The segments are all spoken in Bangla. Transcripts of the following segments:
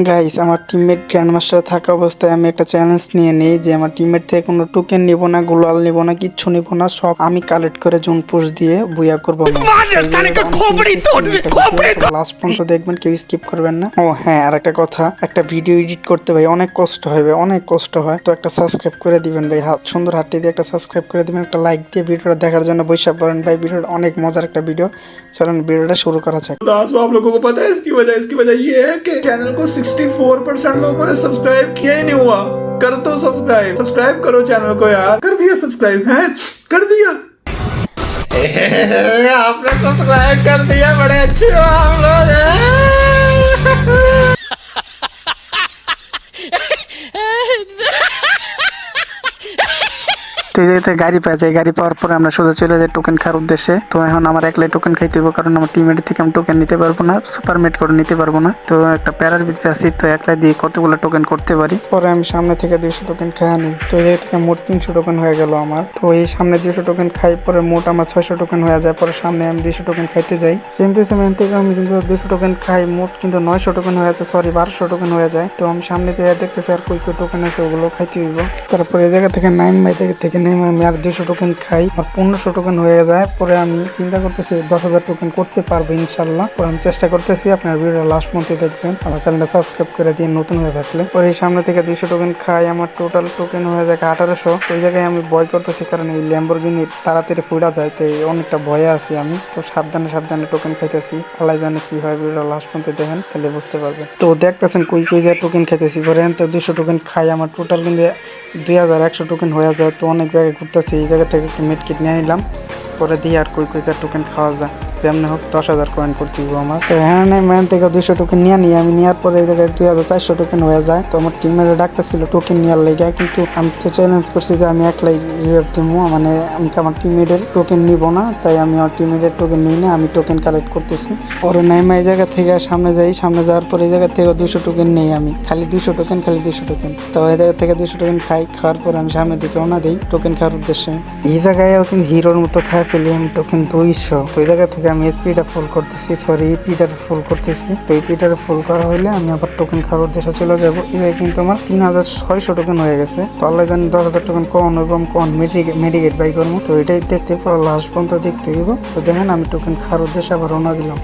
গাইস, আমার টিমমেট গ্র্যান্ডমাস্টার থাকা অবস্থায় আমি একটা চ্যালেঞ্জ নিয়ে নিই যে আমার টিমমেট থেকে কোনো টোকেন নিব না, গ্লোয়াল নিব না, কিচ্ছু নিব না, সব আমি কালেক্ট করে জোন পুশ দিয়ে বুইয়া করবো। লাস্ট পর্যন্ত দেখবেন, কেউ স্কিপ করবেন না। ও হ্যাঁ, আর একটা কথা, একটা ভিডিও এডিট করতে ভাই অনেক কষ্ট হয় ভাই, অনেক কষ্ট হয়। তো একটা সাবস্ক্রাইব করে দিবেন ভাই, সুন্দর হাতটি দিয়ে একটা সাবস্ক্রাইব করে দিবেন, একটা লাইক দিয়ে ভিডিওটা দেখার জন্য বৈশাখ পড়েন ভাই। ভিডিওটা অনেক মজার একটা ভিডিও, চলুন ভিডিওটা শুরু করা যাক। आप लोगों को पता है इसकी वजह ये है कि चैनल को 64% लोगों ने सब्सक्राइब किया ही नहीं हुआ। कर दो सब्सक्राइब करो चैनल को यार। कर दिया सब्सक्राइब है, कर दिया। आपने सब्सक्राइब कर दिया, बड़े अच्छे हो आप लोग। তো এই জায়গাতে গাড়ি পাওয়া যায়, গাড়ি পাওয়ার পরে আমরা সোজা চলে যাই টোকেন খাওয়ার উদ্দেশ্যে। তো এখন আমার একলাই টোকেন খাইতে হবে, কারণ আমার টিমের থেকে আমি টোকেন নিতে পারবো না, সুপারমেট করে নিতে পারবো না। তো একটা প্যারার ভিতরে আছি, তো একলাই দিয়ে কতগুলো টোকেন করতে পারি। পরে আমি সামনে থেকে 200 টোকেন খাই আনি। তো এই জায়গা থেকে মোট 300 টোকেন হয়ে গেল আমার। তো এই সামনে 200 টোকেন খাই, পরে মোট আমার 600 টোকেন হয়ে যায়। পরে সামনে আমি 200 টোকেন খাইতে যাই। সেম টু সেম থেকে আমি কিন্তু 200 টোকেন খাই, মোট কিন্তু 900 টোকেন হয়ে যায়, সরি 1200 টোকেন হয়ে যায়। তো আমি সামনে থেকে দেখতেছি আর কই টোকেন আছে, ওগুলো খাইতে হইব। তারপরে এই জায়গা থেকে নেমে আমি আর 200 টোকেন খাই, আর 1500 টোকেন হয়ে যায়। পরে আমি চিন্তা করতেছি 10,000 টোকেন করতে পারবো ইনশাল্লাহ। পরে আমি চেষ্টা করতেছি। আপনার ভিডিও লাস্ট মধ্যে দেখবেন, আমার চ্যানেলটা সাবস্ক্রাইব করে দিয়ে নতুন হয়ে থাকলে। পরে এই সামনে থেকে 200 টোকেন খাই, আমার টোটাল টোকেন হয়ে যায় 1800। ওই জায়গায় আমি ভয় করতেছি, কারণ এই ল্যাম্বরগিনি তাড়াতাড়ি ফুটা যায়, তো অনেকটা ভয়ে আছি আমি। তো সাবধানে টোকেন খাইতেছি, আল্লাহ জানে কি হয়। ভিডিও লাস্ট পর্যন্ত দেখেন, তাহলে বুঝতে পারবেন। তো দেখতেছেন কই যায় টোকেন খাইতেছি। পরে তো 200 টোকেন খাই, আমার টোটাল কিন্তু 2100 টোকেন হয়ে যায়। তো অনেক জায়গায় ঘুরতেছি, এই জায়গা থেকে একটু মেড কিট নিয়ে নিলাম। পরে দিয়ে আর কই টোকেন খাওয়া যায়, যেমনি হোক 10,000 কয়েন করতে দিব আমার। তো হ্যাঁ ম্যান থেকে 200 টোকেন নিয়ে নিই আমি। নেওয়ার পরে এই জায়গায় 2400 টোকেন হয়ে যায়। তো আমার টিমের ডাকতেছিল টোকেন নেওয়ার লেগে, কিন্তু আমি তো চ্যালেঞ্জ করছি যে আমি একলাই রিভাইভ দিব, মানে আমি আমার টিমের টোকেন নিব না। তাই আমি আমার টিমের টোকেন নিই না, আমি টোকেন কালেক্ট করতেছি। পরে নাইমা এই জায়গা থেকে সামনে যাই, সামনে যাওয়ার পরে এই জায়গা থেকে 200 টোকেন নেই আমি, খালি 200 টোকেন। তো এই জায়গা থেকে 200 টোকেন খাওয়ার পরে আমি সামনের দিকে রওনা দিই টোকেন খাওয়ার উদ্দেশ্যে। এই জায়গায়ও কিন্তু হিরোর মতো খাই ফেলি আমি টোকেন 200। তো এই জায়গা থেকে আমি এপিটা ফুল করতেছি, এপিটা ফুল করতেছি। তো এপিটা ফুল করা হলে আমি আবার টোকেন খাওয়ার উদ্দেশ্যে চলে যাবো। এই জায়গায় কিন্তু আমার 3600 টোকেন হয়ে গেছে। তো আল্লাহ জানি 10,000 টোকেন কখন মেডিকেট বাই করবো। তো এটাই দেখতে পুরো লাস্ট পর্যন্ত দেখতে দিব। তো দেখেন আমি টোকেন খাওয়ার উদ্দেশ্যে আবার রওনা দিলাম।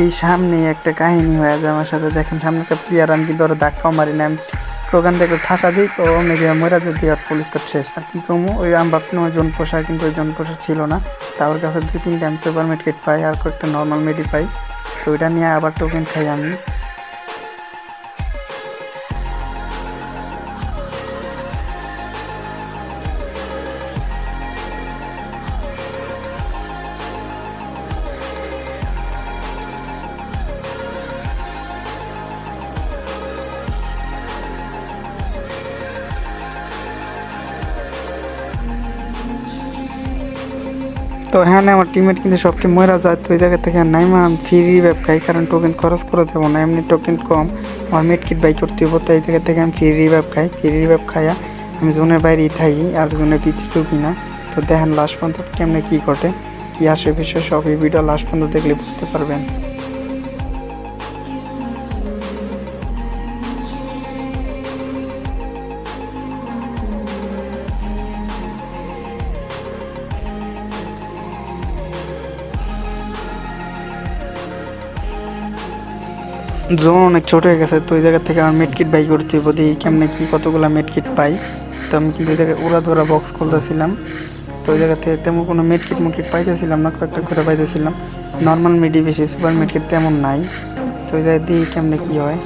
এই সামনে একটা কাহিনী হয়ে যায় আমার সাথে। দেখেন সামনে একটা প্লেয়ার, আমি কিন্তু ওরা ধাক্কাও মারি না, আমি প্রোগ্রাম থেকে ঠাসা দিই। তো মেঘে মরা দিয়ে আর পুলিশ তো শেষ। আর কি কমো, ওই আমি ভাবছিলাম ওই জন পোষা, কিন্তু ওই জন পোষা ছিল না। তার কাছে 2-3 টাইম সুপার মেডকিট পাই, আর কয়েকটা নর্মাল মেডি পাই। তো ওইটা নিয়ে আবার টোকেন খাই আমি। তো হ্যাঁ আমার টিমমেট কিন্তু সবটি মরা যায়। তো ওই জায়গা থেকে নাইমা আমি ফ্রি রিভাইভ খাই, কারণ টোকেন খরচ করে দেবো না, এমনি টোকেন কম, আমার মেড কিট বাই করতে হবো। তো এই জায়গা থেকে আমি ফ্রি রিভাইভ খাইয়া আমি জোনের বাইরেই থাকি, আর জোনের পিছিয়ে ঢুকি না। তো দেখেন লাস্ট পর্যন্ত কেমনে কী ঘটে, কী আসে বিষয়, সব এই ভিডিও লাস্ট পর্যন্ত দেখলে বুঝতে পারবেন। জোন অনেক ছোট হয়ে গেছে। তো ওই জায়গা থেকে আমার মেডকিট বাই করতে হইব, দেখি কেমনে কি কতগুলো মেডকিট পাই। তো আমি কিন্তু ওই জায়গায় উড়া বক্স খুলতেছিলাম। তো ওই জায়গা থেকে তেমন কোনো মেডকিট পাইতেছিলাম না, কয়েকটা করে পাইতেছিলাম। নর্মাল মেডি বেশি, সুপার মেডকিট তেমন নাই। তো ওই জায়গায় দেখি কেমনে কি হয়।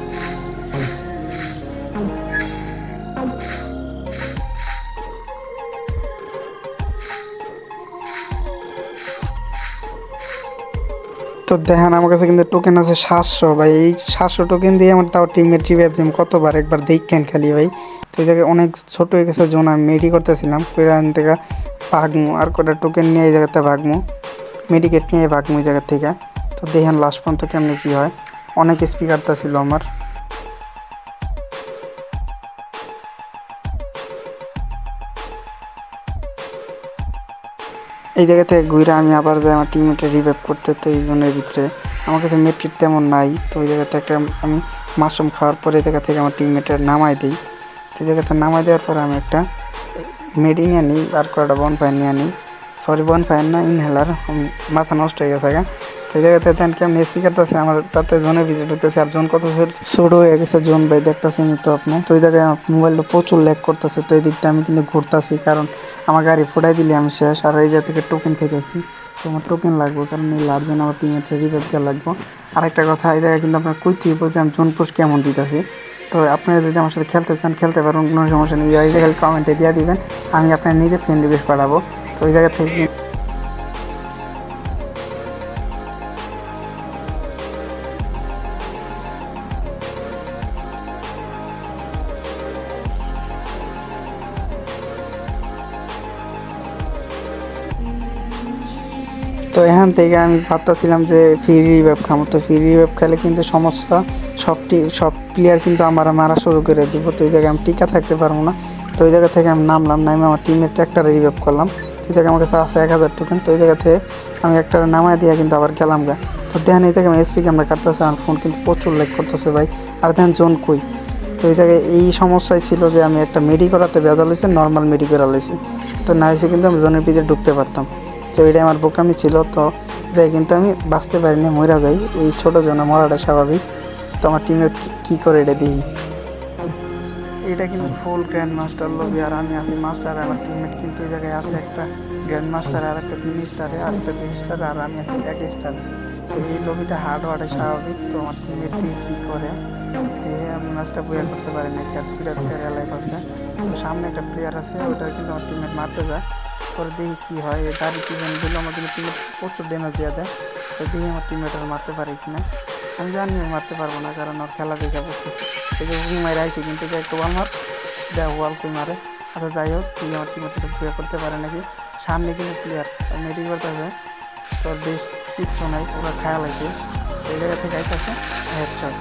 তো দেখেন আমার কাছে কিন্তু টোকেন আছে 700 ভাই। এই 700 টোকেন দিয়ে আমার তাও টিমের রিভাইভ দিম কতবার, একবার দেখেন খালি ভাই। তো এই জায়গায় অনেক ছোট হয়ে গেছে জোন, আমি মেডি করতেছিলাম এখান থেকে ভাগমু আর কটা টোকেন নিয়ে এই জায়গাতে ভাগমু, মেডিকেট নিয়ে ভাগমু এই জায়গা থেকে। তো দেখেন লাস্ট পর্যন্ত কেমনি কী হয়, অনেক স্পিকারটা ছিল আমার। এই জায়গা থেকে ঘুরে আমি আবার যাই আমার টিমমেটের রিভাইভ করতে। তো এই জোনের ভিতরে আমার কাছে মেট্রিক তেমন নাই, তো ওই জায়গাতে একটা আমি মাশরুম খাওয়ার পরে এই জায়গা থেকে আমার টিমমেটের নামাই দিই। তো এই জায়গাতে নামাই দেওয়ার পরে আমি একটা মেডি নিয়ে নিই আর কয়েকটা বনফায়ার নিয়ে নিই, সরি বনফায়ার না ইনহেলার, মাথা নষ্ট হয়ে গেছে গা। তো এই জায়গাতে দেন কেমন স্পিকার আছে আমার, তাতে জোনের ভিতরে ঢুকতেছে আর জোন কত ছোট হয়ে গেছে জোন ভাই, দেখতেছেন তো আপনি। তো এই জায়গায় আমার মোবাইলটা প্রচুর ল্যাগ করতেছে, তো এই দিকটা আমি কিন্তু ঘুরতেছি কারণ আমার গাড়ি ফুটাই দিলে আমি শেষ। আর এই জায়গা থেকে টোকেন খেতেছি, তো আমার টোকেন লাগবে কারণ এই লার্জেন আমার টিমের রিভাইভটা লাগবে। আরেকটা কথা, এই জায়গায় কিন্তু আপনার কই থেকে বলছে আমি জোন পোস্ট কেমন দিতেছি। তো আপনারা যদি আমার সাথে খেলতে চান খেলতে পারেন, কোনো সমস্যা নেই, এই জায়গায় কমেন্টে দিয়ে দিবেন, আমি আপনার নিজে ফ্রেন্ড রিকোয়েস্ট পাঠাবো। তো ওই জায়গা থেকে তো এখান থেকে আমি ভাবতেছিলাম যে ফ্রি রিভাইভ খামো। তো ফ্রি রিভাইভ খেলে কিন্তু সমস্যা, সব প্লেয়ার কিন্তু আমার মারা শুরু করে দিব। তো এই জায়গায় আমি টিকা থাকতে পারবো না। তো ওই জায়গা থেকে আমি নামলাম, নামে আমার টিমের একটা রিভাইভ করলাম। তো এই জায়গায় আমার কাছে আছে 1000 টোকেন। তো ওই জায়গা থেকে আমি একটা নামায় দিয়ে কিন্তু আবার গেলাম গা। তো দেখেন এই থেকে আমি এসপি ক্যামেরা কাটতেছে, আমার ফোন কিন্তু প্রচুর লাইক করতেছে ভাই। আর দেখেন জোন কই। তো এই জায়গায় এই সমস্যাই ছিল যে আমি একটা মেডি করাতে ভেজাল হয়েছে, নর্মাল মেডি করা হয়েছে। তো না হয়েছে কিন্তু আমি জোনের ভিতরে ঢুকতে পারতাম। তো এটাই আমার বোকামি ছিল। তো যাই কিন্তু আমি বাঁচতে পারিনি, মরা যাই, এই ছোটো জন্য মরাটা স্বাভাবিক। তো আমার টিমের কী করে এটা দিই, এটা কিন্তু ফুল গ্র্যান্ড মাস্টার লবি আর আমি আছি মাস্টার। আমার টিমমেট কিন্তু এই জায়গায় আছে একটা গ্র্যান্ড মাস্টার আর একটা 3 স্টারে আর একটা 2 স্টারে আর আমি আছি 1 স্টারে। তো এই লবিটা হার্ড হওয়াটা স্বাভাবিক। তো আমার টিমমেট দিয়ে কী করে দিয়ে আমি ম্যাচটা বইয়া করতে পারি না, আর 2টা প্লেয়ার লাইফ আছে। তো সামনে একটা প্লেয়ার আছে, ওটা কিন্তু আমার টিমমেট মারতে যায়। পরে দেখি কী হয়, এই গাড়ি টিমেট দিল আমার কিন্তু টিমমেট প্রচুর ড্যামেজ দিয়ে দেয়। তো দেখি আমার টিমমেট আর মারতে পারে কিনা, আমি জানি আমি মারতে পারবো না কারণ ওর খেলা দেখে বসতেছে। এই যে উনি মারে আইছি কিন্তু একটা ওয়াল মার দেয়, ওয়াল কই মারে। আচ্ছা যাই হোক, তুই আমার টিমমেট বইয়া করতে পারে নাকি। সামনে কিন্তু প্লেয়ার মেডি করতেছে, তোর বেশ কিচ্ছু নাই, পুরো খেয়াল আছে। এই জায়গা থেকে আইতেছে হেডশট।